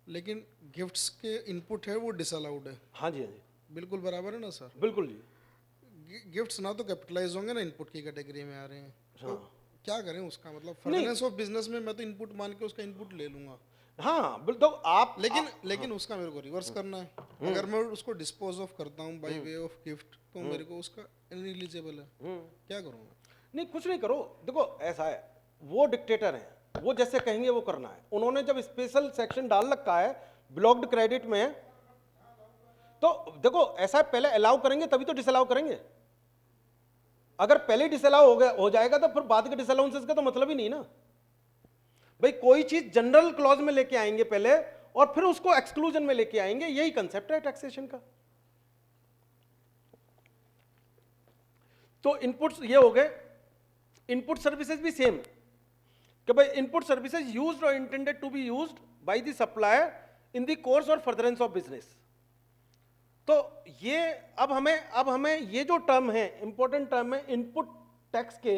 लेकिन गिफ्ट्स के इनपुट है वो डिसअलाउड है। हाँ जी, हाँ जी, बिल्कुल बराबर है ना सर? बिल्कुल जी। गिफ्ट्स ना तो कैपिटलाइज होंगे ना इनपुट की कैटेगरी में आ रहे हैं, तो हाँ। क्या करें उसका? मतलब फर्दरेंस ऑफ बिजनेस में मैं तो इनपुट मान के उसका इनपुट ले लूंगा, हाँ तो आप, लेकिन उसका मेरे को रिवर्स करना है। अगर मैं उसको डिस्पोज ऑफ करता हूँ बाय वे ऑफ गिफ्ट, तो मेरे को उसका इनएलिजिबल है, क्या करूँगा? नहीं कुछ नहीं करो, देखो ऐसा है, वो डिक्टेटर है, वो जैसे कहेंगे वो करना है। उन्होंने जब स्पेशल सेक्शन डाल रखा है ब्लॉक्ड क्रेडिट में, तो देखो ऐसा है, पहले अलाउ करेंगे तभी तो डिसअलाउ करेंगे। अगर पहले डिसअलाउ हो जाएगा तो फिर बाद के डिसअलाउंसेस का तो मतलब ही नहीं ना भाई। कोई चीज जनरल क्लॉज में लेके आएंगे पहले और फिर उसको एक्सक्लूजन में लेके आएंगे, यही कंसेप्ट है टैक्सेशन का। तो इनपुट्स ये हो गए। इनपुट सर्विसेज भी सेम, कि भाई इनपुट सर्विसेज यूज्ड और intended to be used by the supplier in the course और फर्दरेंस ऑफ बिजनेस। तो ये अब हमें ये जो टर्म है, इंपॉर्टेंट टर्म है इनपुट टैक्स के,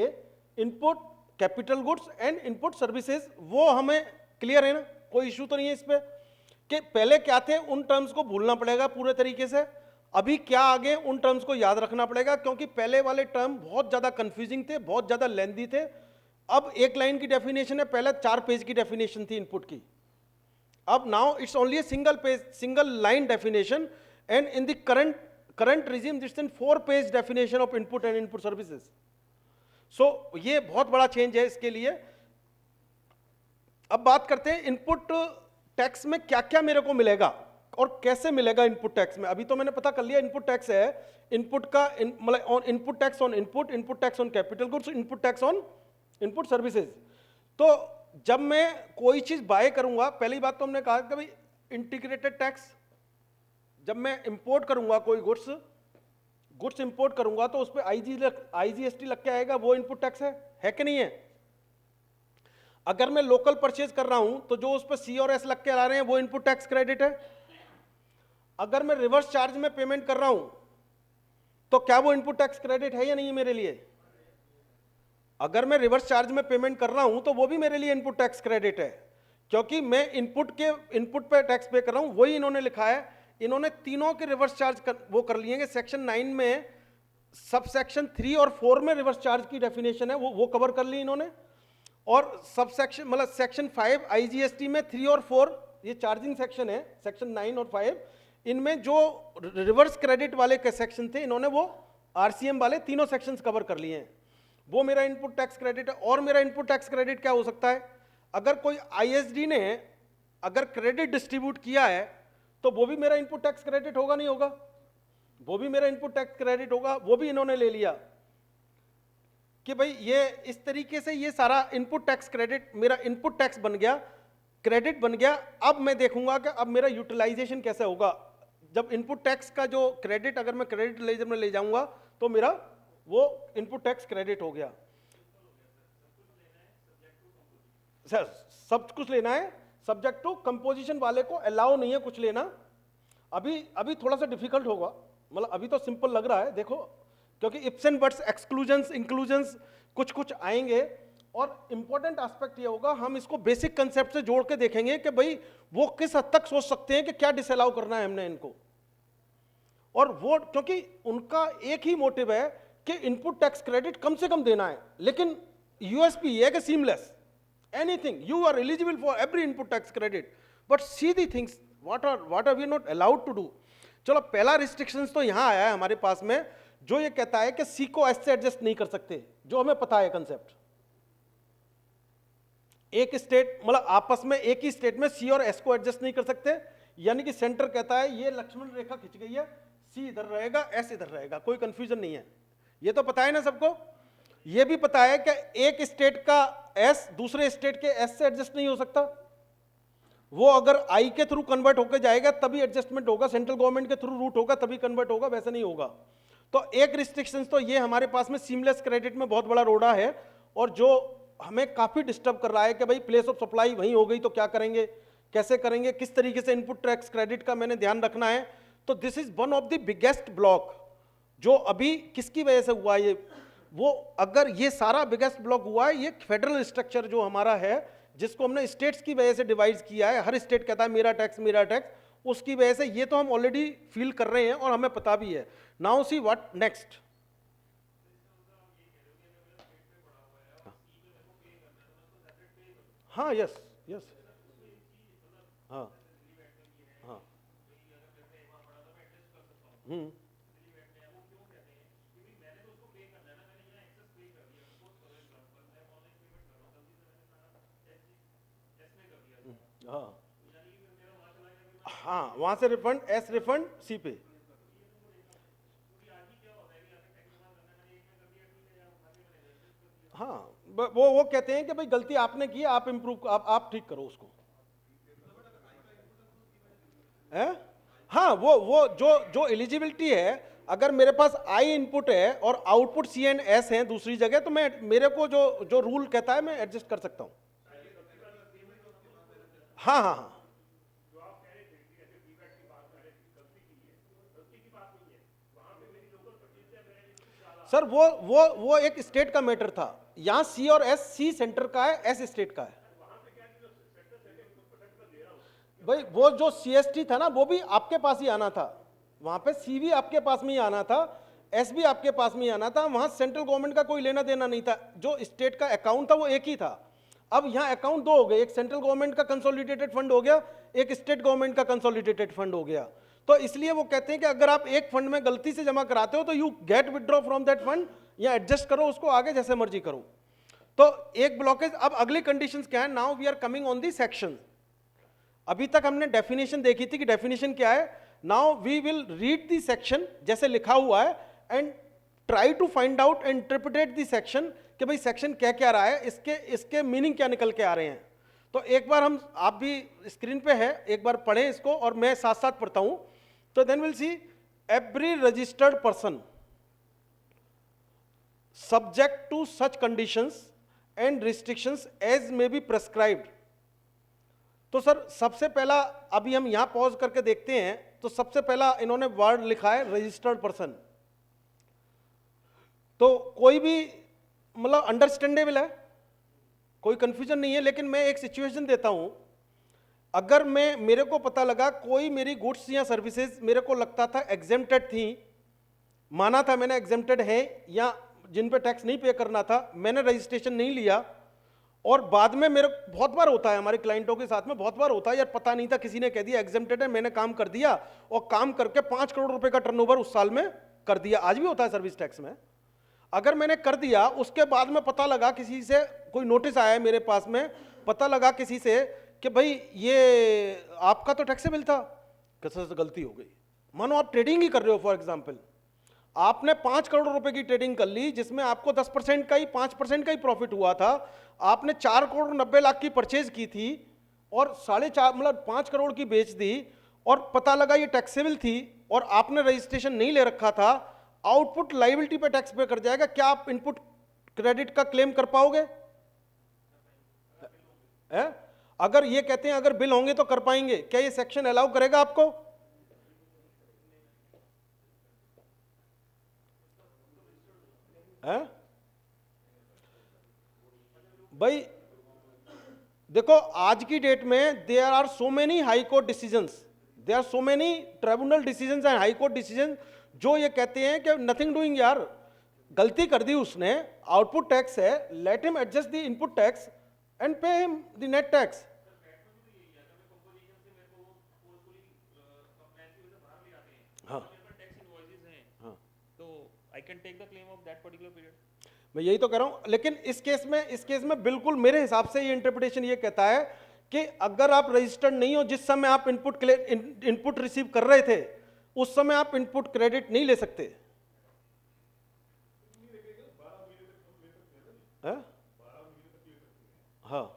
input capital goods and input services, वो हमें क्लियर है ना, कोई इशू तो नहीं है इस पे कि पहले क्या थे उन टर्म्स को भूलना पड़ेगा पूरे तरीके से, अभी क्या आगे उन टर्म्स को याद रखना पड़ेगा, क्योंकि पहले वाले टर्म बहुत ज्यादा कंफ्यूजिंग थे, बहुत ज्यादा लेंथी थे। अब एक लाइन की डेफिनेशन है, पहले 4 पेज की डेफिनेशन थी इनपुट की, अब now it's only a single page, single line definition, and in the current regime it's in 4 page definition of input and input services. So ये बहुत बड़ा चेंज है इसके लिए। अब बात करते हैं इनपुट टैक्स में क्या क्या मेरे को मिलेगा और कैसे मिलेगा इनपुट टैक्स में। अभी तो मैंने पता कर लिया इनपुट टैक्स है, इनपुट का मतलब input tax on input, input tax on capital goods, input tax on input services. तो जब मैं कोई चीज बाय करूंगा, पहली बात तो हमने कहा कि भाई इंटीग्रेटेड टैक्स, जब मैं इंपोर्ट करूंगा कोई गुड्स इंपोर्ट करूंगा तो उस पर आईजीएसटी लग के आएगा, वो इनपुट टैक्स है कि नहीं है? अगर मैं लोकल परचेज कर रहा हूं तो जो उस पर सी और एस लग के आ रहे हैं वो इनपुट टैक्स क्रेडिट है। अगर मैं रिवर्स चार्ज में पेमेंट कर रहा हूं तो क्या वो इनपुट टैक्स क्रेडिट है या नहीं है मेरे लिए? अगर मैं रिवर्स चार्ज में पेमेंट कर रहा हूं तो वो भी मेरे लिए इनपुट टैक्स क्रेडिट है, क्योंकि मैं इनपुट पे टैक्स पे कर रहा हूं, वही इन्होंने लिखा है। इन्होंने तीनों के रिवर्स चार्ज वो कर लिए हैं। सेक्शन 9 में सब सेक्शन 3 और 4 में रिवर्स चार्ज की डेफिनेशन है, वो कवर कर ली इन्होंने। और सब सेक्शन मतलब सेक्शन 5 आईजीएसटी में 3 और 4 ये चार्जिंग सेक्शन है, सेक्शन 9 और 5, इनमें जो रिवर्स क्रेडिट वाले के सेक्शन थे इन्होंने वो आरसीएम वाले तीनों सेक्शंस कवर कर लिए हैं। वो मेरा इनपुट टैक्स क्रेडिट है। और मेरा इनपुट टैक्स क्रेडिट क्या हो सकता है? अगर कोई आईएसडी ने अगर क्रेडिट डिस्ट्रीब्यूट किया है तो वो भी मेरा इनपुट टैक्स क्रेडिट होगा, नहीं होगा? वो भी मेरा इनपुट टैक्स क्रेडिट होगा। वो भी इन्होंने ले लिया कि भाई ये इस तरीके से ये सारा इनपुट टैक्स क्रेडिट मेरा इनपुट टैक्स बन गया, क्रेडिट बन गया। अब मैं देखूंगा कि अब मेरा यूटिलाइजेशन कैसे होगा। जब इनपुट टैक्स का जो क्रेडिट अगर मैं क्रेडिट लेजर में ले जाऊंगा तो मेरा वो इनपुट टैक्स क्रेडिट हो गया। सर सब कुछ लेना है, सब्जेक्ट टू कंपोजिशन वाले को अलाउ नहीं है कुछ लेना। अभी थोड़ा सा डिफिकल्ट होगा, मतलब अभी तो सिंपल लग रहा है देखो, क्योंकि ifs and buts, exclusions, inclusions कुछ आएंगे। और इंपॉर्टेंट एस्पेक्ट ये होगा, हम इसको बेसिक कंसेप्ट से जोड़ के देखेंगे कि भाई वो किस हद तक सोच सकते हैं कि क्या डिसअलाउ करना है हमने इनको। और वो क्योंकि उनका एक ही मोटिव है कि इनपुट टैक्स क्रेडिट कम से कम देना है, लेकिन यूएसपी ये है कि seamless, anything you are eligible for every input tax credit, but see the things what are we not allowed to do। चलो पहला रिस्ट्रिक्शंस तो यहां आया है हमारे पास में, जो ये कहता है कि सी को एस से एडजस्ट नहीं कर सकते, जो हमें पता है कंसेप्ट। एक स्टेट मतलब आपस में एक ही स्टेट में सी और एस को एडजस्ट नहीं कर सकते, यानी कि सेंटर कहता है ये लक्ष्मण रेखा खिंच गई है, सी इधर रहेगा, एस इधर रहेगा, कोई कंफ्यूजन नहीं है। ये तो पता है ना सबको। ये भी पता है कि एक स्टेट का एस दूसरे स्टेट के एस से एडजस्ट नहीं हो सकता, वो अगर आई के थ्रू कन्वर्ट होकर जाएगा तभी एडजस्टमेंट होगा, सेंट्रल गवर्नमेंट के थ्रू रूट होगा तभी कन्वर्ट होगा, वैसे नहीं होगा। तो एक रिस्ट्रिक्शंस तो ये हमारे पास में सीमलेस क्रेडिट में बहुत बड़ा रोड़ा है। और जो हमें काफ़ी डिस्टर्ब कर रहा है कि भाई प्लेस ऑफ सप्लाई वहीं हो गई तो क्या करेंगे, कैसे करेंगे, किस तरीके से इनपुट टैक्स क्रेडिट का मैंने ध्यान रखना है। तो this is one of the biggest block जो अभी किसकी वजह से हुआ ये, वो अगर ये सारा बिगेस्ट ब्लॉक हुआ है ये फेडरल स्ट्रक्चर जो हमारा है, जिसको हमने स्टेट्स की वजह से डिवाइड किया है, हर स्टेट कहता है मेरा टैक्स मेरा टैक्स, उसकी वजह से ये तो हम ऑलरेडी फील कर रहे हैं और हमें पता भी है। Now see what next. हाँ यस यस हाँ हाँ हाँ हाँ, वहां से रिफंड एस रिफंड सी पे। हाँ वो कहते हैं कि भाई गलती आपने की है, आप इम्प्रूव आप ठीक करो उसको है। हाँ वो जो एलिजिबिलिटी है, अगर मेरे पास आई इनपुट है और आउटपुट सी एंड एस है दूसरी जगह, तो मैं मेरे को जो जो रूल कहता है मैं एडजस्ट कर सकता हूँ। हाँ हाँ हाँ सर वो एक स्टेट का मैटर था, यहाँ सी और एस, सी सेंटर का है, एस स्टेट का है। भाई वो जो सीएसटी था ना वो भी आपके पास ही आना था, वहां पे सी भी आपके पास में ही आना था, एस भी आपके पास में ही आना था, वहां सेंट्रल गवर्नमेंट का कोई लेना देना नहीं था, जो स्टेट का अकाउंट था वो एक ही था। अब यहाँ अकाउंट दो हो गए, एक सेंट्रल गवर्नमेंट का कंसोलिडेटेड फंड हो गया, एक स्टेट गवर्नमेंट का कंसोलिडेटेड फंड हो गया। तो इसलिए वो कहते हैं कि अगर आप एक फंड में गलती से जमा कराते हो तो you get withdraw from that fund, या एडजस्ट करो उसको आगे जैसे मर्जी करो। तो एक ब्लॉकेज। अब अगली कंडीशंस क्या है, now we are coming on the section. अभी तक हमने डेफिनेशन देखी थी कि डेफिनेशन क्या है, now we will read the section जैसे लिखा हुआ है and try to find out and interpret the section कि भाई सेक्शन क्या क्या रहा है, इसके मीनिंग क्या निकल के आ रहे हैं। तो एक बार हम, आप भी स्क्रीन पे है, एक बार पढ़ें इसको और मैं साथ साथ पढ़ता हूं। तो then will see every registered person subject to such conditions and restrictions as may be prescribed. तो सर सबसे पहला अभी हम यहां पॉज करके देखते हैं, तो सबसे पहला इन्होंने वर्ड लिखा है रजिस्टर्ड पर्सन। तो कोई भी मतलब अंडरस्टैंडेबल है, कोई कंफ्यूजन नहीं है, लेकिन मैं एक सिचुएशन देता हूं। अगर मेरे को पता लगा कोई मेरी गुड्स या सर्विसेज मेरे को लगता था एग्जेम्प्टेड थी, माना था मैंने एग्जेम्प्टेड है या जिन पे टैक्स नहीं पे करना था, मैंने रजिस्ट्रेशन नहीं लिया, और बाद में मेरे बहुत बार होता है, हमारे क्लाइंटों के साथ में बहुत बार होता है, यार पता नहीं था, किसी ने कह दिया एग्जेम्प्टेड है, मैंने काम कर दिया और काम करके 5 करोड़ रुपए का टर्नओवर उस साल में कर दिया। आज भी होता है सर्विस टैक्स में। अगर मैंने कर दिया, उसके बाद में पता लगा किसी से, कोई नोटिस आया है मेरे पास में, पता लगा किसी से कि भाई ये आपका तो टैक्सेबल था, कैसे से गलती हो गई। मानो आप ट्रेडिंग ही कर रहे हो, फॉर एग्जाम्पल आपने 5 करोड़ रुपए की ट्रेडिंग कर ली, जिसमें आपको 10% का ही 5% का ही प्रॉफिट हुआ था, आपने 4 करोड़ 90 लाख की परचेज की थी और 4.5 मतलब 5 करोड़ की बेच दी, और पता लगा ये टैक्सेबल थी और आपने रजिस्ट्रेशन नहीं ले रखा था, आउटपुट लायबिलिटी पे टैक्स पे कर जाएगा। क्या आप इनपुट क्रेडिट का क्लेम कर पाओगे? है? अगर ये कहते हैं अगर बिल होंगे तो कर पाएंगे, क्या ये सेक्शन अलाउ करेगा आपको? है? भाई देखो आज की डेट में there are so many high court decisions, there are so many tribunal decisions and high court decision जो ये कहते हैं कि नथिंग डूइंग, यार गलती कर दी उसने, आउटपुट टैक्स है, let him adjust the input tax and pay him the net tax. हाँ हाँ, तो I can take the claim of that particular period. मैं यही तो कह रहा हूं, लेकिन इस केस में बिल्कुल मेरे हिसाब से ये इंटरप्रिटेशन ये कहता है कि अगर आप रजिस्टर्ड नहीं हो, जिस समय आप इनपुट रिसीव कर रहे थे उस समय आप इनपुट क्रेडिट नहीं ले सकते। है? हाँ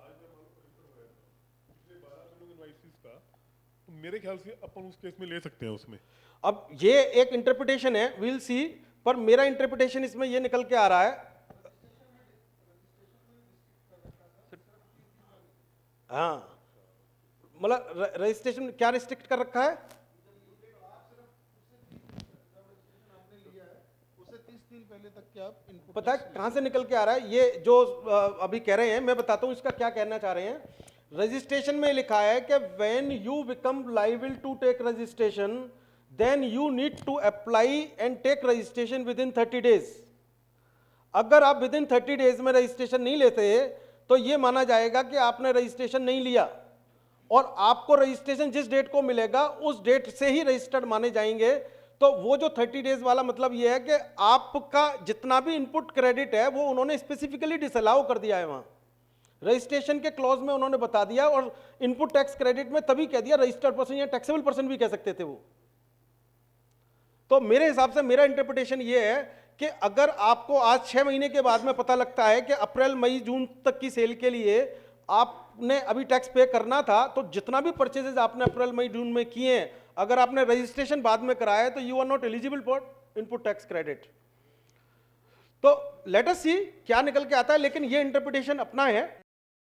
मेरे ख्याल से अपन उस केस में ले सकते हैं उसमें। अब ये एक इंटरप्रिटेशन है, विल सी, पर मेरा इंटरप्रिटेशन इसमें ये निकल के आ रहा है। हाँ, मतलब रजिस्ट्रेशन क्या रिस्ट्रिक्ट कर रखा है? उससे 30 दिन पहले तक के आप इनपुट पता है कहां से निकल के आ रहा है ये जो अभी कह रहे हैं, मैं बताता हूं इसका क्या कहना चाह रहे हैं। रजिस्ट्रेशन में लिखा है कि when you become liable to take registration then you need to apply and take registration within 30 days. अगर आप विद इन 30 डेज में रजिस्ट्रेशन नहीं लेते तो यह माना जाएगा कि आपने रजिस्ट्रेशन नहीं लिया, और आपको रजिस्ट्रेशन जिस डेट को मिलेगा उस डेट से ही रजिस्टर्ड माने जाएंगे। तो वो जो 30 डेज वाला मतलब ये है कि आपका जितना भी इनपुट क्रेडिट है वो उन्होंने स्पेसिफिकली डिसअलाउ कर दिया है, वहां रजिस्ट्रेशन के क्लॉज में उन्होंने बता दिया, और इनपुट टैक्स क्रेडिट में तभी कह दिया रजिस्टर्ड पर्सन या टैक्सेबल पर्सन भी कह सकते थे वो। तो मेरे हिसाब से मेरा इंटरप्रिटेशन ये है कि अगर आपको आज 6 महीने के बाद में पता लगता है कि अप्रैल मई जून तक की सेल के लिए आपने अभी टैक्स पे करना था, तो जितना भी परचेजेस आपने अप्रैल मई जून में किए हैं, अगर आपने रजिस्ट्रेशन बाद में कराया है तो you are not eligible for input tax credit. तो लेट अस सी क्या निकल के आता है, लेकिन ये इंटरप्रिटेशन अपना है।